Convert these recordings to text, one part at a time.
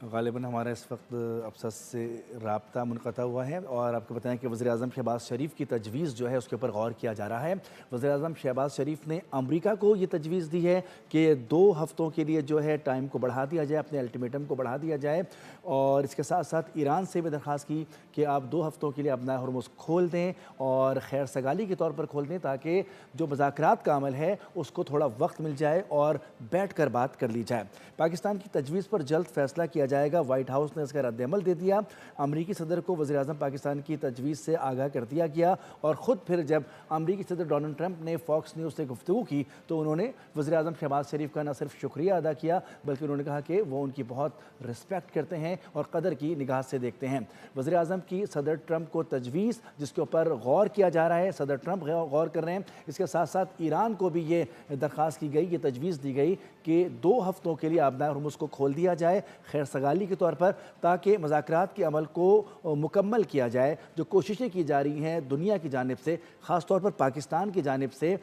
غالباً ہمارا اس وقت افسر سے رابطہ منقطع ہوا ہے اور آپ کو بتائیں کہ وزیر اعظم شہباز شریف کی تجویز جو ہے اس کے اوپر غور کیا جا رہا ہے۔ وزیر اعظم شہباز شریف نے امریکہ کو یہ تجویز دی ہے کہ 2 ہفتوں کے لیے جو ہے ٹائم کو بڑھا دیا جائے، اپنے الٹیمیٹم کو بڑھا دیا جائے، اور اس کے ساتھ ساتھ ایران سے بھی درخواست کی کہ آپ 2 ہفتوں کے لیے اپنا ہرمز کھول دیں اور خیر سگالی کے طور پر کھول دیں تاکہ جو مذاکرات کا عمل ہے اس کو تھوڑا وقت مل جائے اور بیٹھ کر بات کر لی جائے۔ پاکستان کی تجویز پر جلد فیصلہ کیا جائے گا، وائٹ ہاؤس نے اس کا رد عمل دے دیا۔ امریکی صدر کو وزیر اعظم پاکستان کی تجویز سے آگاہ کر دیا گیا اور خود پھر جب امریکی صدر ڈونلڈ ٹرمپ نے فاکس نیوز سے گفتگو کی تو انہوں نے وزیر اعظم شہباز شریف کا نہ صرف شکریہ ادا کیا بلکہ انہوں نے کہا کہ وہ ان کی بہت رسپیکٹ کرتے ہیں اور قدر کی نگاہ سے دیکھتے ہیں۔ وزیر اعظم کی صدر ٹرمپ کو تجویز جس کے اوپر غور کیا جا رہا ہے، صدر ٹرمپ غور کر رہے ہیں، اس کے ساتھ ساتھ ایران کو بھی یہ درخواست کی گئی، یہ تجویز دی گئی کہ 2 ہفتوں کے لیے آبنائے ہرمز کو کھول دیا جائے خیر سگالی کے طور پر تاکہ مذاکرات کے عمل کو مکمل کیا جائے۔ جو کوششیں کی جا رہی ہیں دنیا کی جانب سے، خاص طور پر پاکستان کی جانب سے،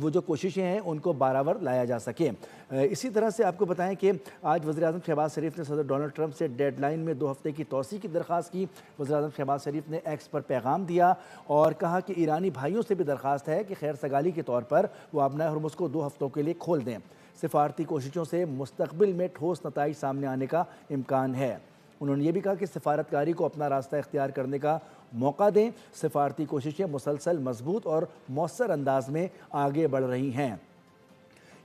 وہ جو کوششیں ہیں ان کو برابر لایا جا سکے۔ اسی طرح سے آپ کو بتائیں کہ آج وزیر اعظم شہباز شریف نے صدر ڈونلڈ ٹرمپ سے ڈیڈ لائن میں 2 ہفتے کی توسیع کی درخواست کی۔ وزیر اعظم شہباز شریف نے ایکس پر پیغام دیا اور کہا کہ ایرانی بھائیوں سے بھی درخواست ہے کہ خیر سگالی کے طور پر وہ آبنائے ہرمز کو 2 ہفتوں کے لیے کھول دیں۔ سفارتی کوششوں سے مستقبل میں ٹھوس نتائج سامنے آنے کا امکان ہے۔ انہوں نے یہ بھی کہا کہ سفارتکاری کو اپنا راستہ اختیار کرنے کا موقع دیں، سفارتی کوششیں مسلسل مضبوط اور مؤثر انداز میں آگے بڑھ رہی ہیں۔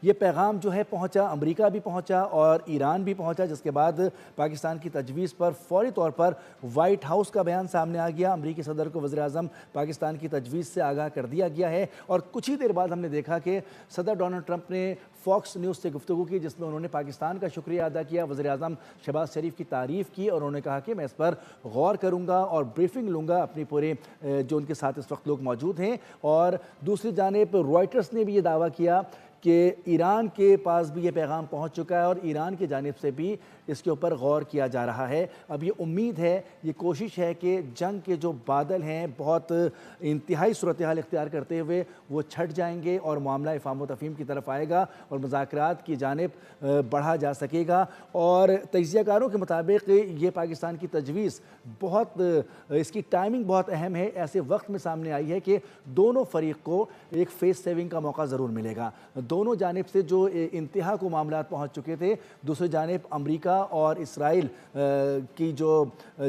یہ پیغام جو ہے پہنچا، امریکہ بھی پہنچا اور ایران بھی پہنچا، جس کے بعد پاکستان کی تجویز پر فوری طور پر وائٹ ہاؤس کا بیان سامنے آ گیا۔ امریکی صدر کو وزیر اعظم پاکستان کی تجویز سے آگاہ کر دیا گیا ہے اور کچھ ہی دیر بعد ہم نے دیکھا کہ صدر ڈونلڈ ٹرمپ نے فاکس نیوز سے گفتگو کی جس میں انہوں نے پاکستان کا شکریہ ادا کیا، وزیر اعظم شہباز شریف کی تعریف کی اور انہوں نے کہا کہ میں اس پر غور کروں گا اور بریفنگ لوں گا اپنی پورے جو ان کے ساتھ اس وقت لوگ موجود ہیں۔ اور دوسری جانب رائٹرز نے بھی یہ دعویٰ کیا کہ ایران کے پاس بھی یہ پیغام پہنچ چکا ہے اور ایران کی جانب سے بھی اس کے اوپر غور کیا جا رہا ہے۔ اب یہ امید ہے، یہ کوشش ہے کہ جنگ کے جو بادل ہیں بہت انتہائی صورتحال اختیار کرتے ہوئے وہ چھٹ جائیں گے اور معاملہ افہام و تفہیم کی طرف آئے گا اور مذاکرات کی جانب بڑھا جا سکے گا۔ اور تجزیہ کاروں کے مطابق یہ پاکستان کی تجویز بہت، اس کی ٹائمنگ بہت اہم ہے، ایسے وقت میں سامنے آئی ہے کہ دونوں فریق کو ایک فیس سیونگ کا موقع ضرور ملے گا۔ دونوں جانب سے جو انتہا کو معاملات پہنچ چکے تھے، دوسری جانب امریکہ اور اسرائیل کی جو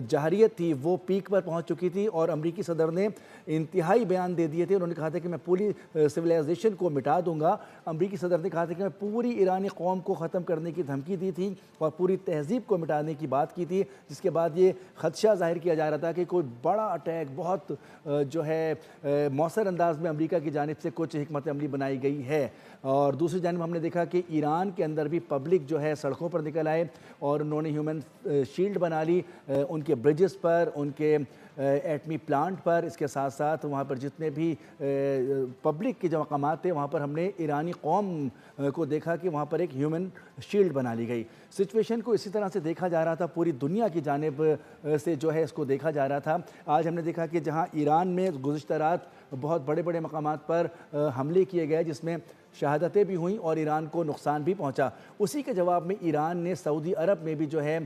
جہریت تھی وہ پیک پر پہنچ چکی تھی اور امریکی صدر نے انتہائی بیان دے دیے تھے۔ انہوں نے کہا تھا کہ میں پوری سویلائزیشن کو مٹا دوں گا۔ امریکی صدر نے کہا تھا کہ میں پوری ایرانی قوم کو ختم کرنے کی دھمکی دی تھی اور پوری تہذیب کو مٹانے کی بات کی تھی، جس کے بعد یہ خدشہ ظاہر کیا جا رہا تھا کہ کوئی بڑا اٹیک بہت جو ہے مؤثر انداز میں امریکہ کی جانب سے کچھ حکمت عملی بنائی گئی ہے۔ اور دوسری جانب ہم نے دیکھا کہ ایران کے اندر بھی پبلک جو ہے سڑکوں پر نکل آئے اور انہوں نے ہیومن شیلڈ بنا لی ان کے برجز پر، ان کے ایٹمی پلانٹ پر، اس کے ساتھ ساتھ وہاں پر جتنے بھی پبلک کے جو مقامات تھے وہاں پر ہم نے ایرانی قوم کو دیکھا کہ وہاں پر ایک ہیومن شیلڈ بنا لی گئی۔ سچویشن کو اسی طرح سے دیکھا جا رہا تھا، پوری دنیا کی جانب سے جو ہے اس کو دیکھا جا رہا تھا۔ آج ہم نے دیکھا کہ جہاں ایران میں گزشتہ رات بہت بڑے بڑے مقامات پر حملے کیے گئے جس میں شہادتیں بھی ہوئیں اور ایران کو نقصان بھی پہنچا، اسی کے جواب میں ایران نے سعودی عرب میں بھی جو ہے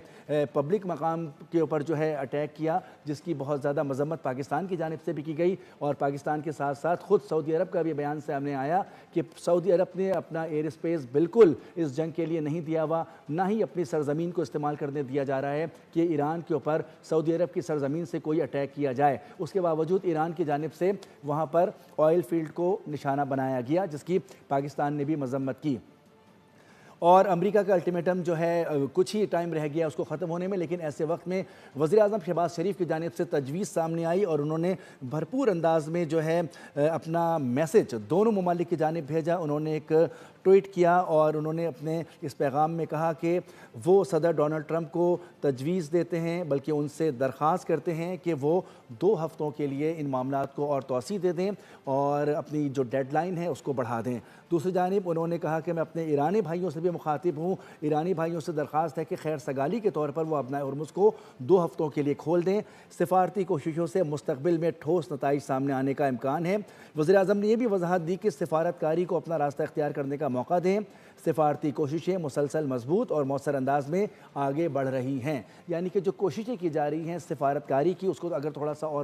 پبلک مقام کے اوپر جو ہے اٹیک کیا، جس کی بہت زیادہ مذمت پاکستان کی جانب سے بھی کی گئی اور پاکستان کے ساتھ ساتھ خود سعودی عرب کا بھی بیان سامنے آیا کہ سعودی عرب نے اپنا ایئر اسپیس بالکل اس جنگ کے لیے نہیں دیا ہوا، نہ ہی اپنی سرزمین کو استعمال کرنے دیا جا رہا ہے کہ ایران کے اوپر سعودی عرب کی سرزمین سے کوئی اٹیک کیا جائے۔ اس کے باوجود ایران کی جانب سے وہاں پر آئل فیلڈ کو نشانہ بنایا گیا جس کی پاکستان نے بھی مذمت کی۔ اور امریکہ کا الٹیمیٹم جو ہے کچھ ہی ٹائم رہ گیا اس کو ختم ہونے میں، لیکن ایسے وقت میں وزیر اعظم شہباز شریف کی جانب سے تجویز سامنے آئی اور انہوں نے بھرپور انداز میں جو ہے اپنا میسج دونوں ممالک کی جانب بھیجا۔ انہوں نے ایک ٹویٹ کیا اور انہوں نے اپنے اس پیغام میں کہا کہ وہ صدر ڈونلڈ ٹرمپ کو تجویز دیتے ہیں بلکہ ان سے درخواست کرتے ہیں کہ وہ 2 ہفتوں کے لیے ان معاملات کو اور توسیع دے دیں اور اپنی جو ڈیڈ لائن ہے اس کو بڑھا دیں۔ دوسری جانب انہوں نے کہا کہ میں اپنے ایرانی بھائیوں سے بھی مخاطب ہوں، ایرانی بھائیوں سے درخواست ہے کہ خیر سگالی کے طور پر وہ آبنائے ہرمز کو 2 ہفتوں کے لیے کھول دیں، سفارتی کوششوں سے مستقبل میں ٹھوس نتائج سامنے آنے کا امکان ہے۔ وزیر اعظم نے یہ بھی وضاحت دی کہ سفارتکاری کو اپنا راستہ اختیار کرنے کا موقع دیں۔ سفارتی کوششیں مسلسل مضبوط اور مؤثر انداز میں آگے بڑھ رہی ہیں، یعنی کہ جو کوششیں کی جا رہی ہیں سفارتکاری کی، اس کو اگر تھوڑا سا اور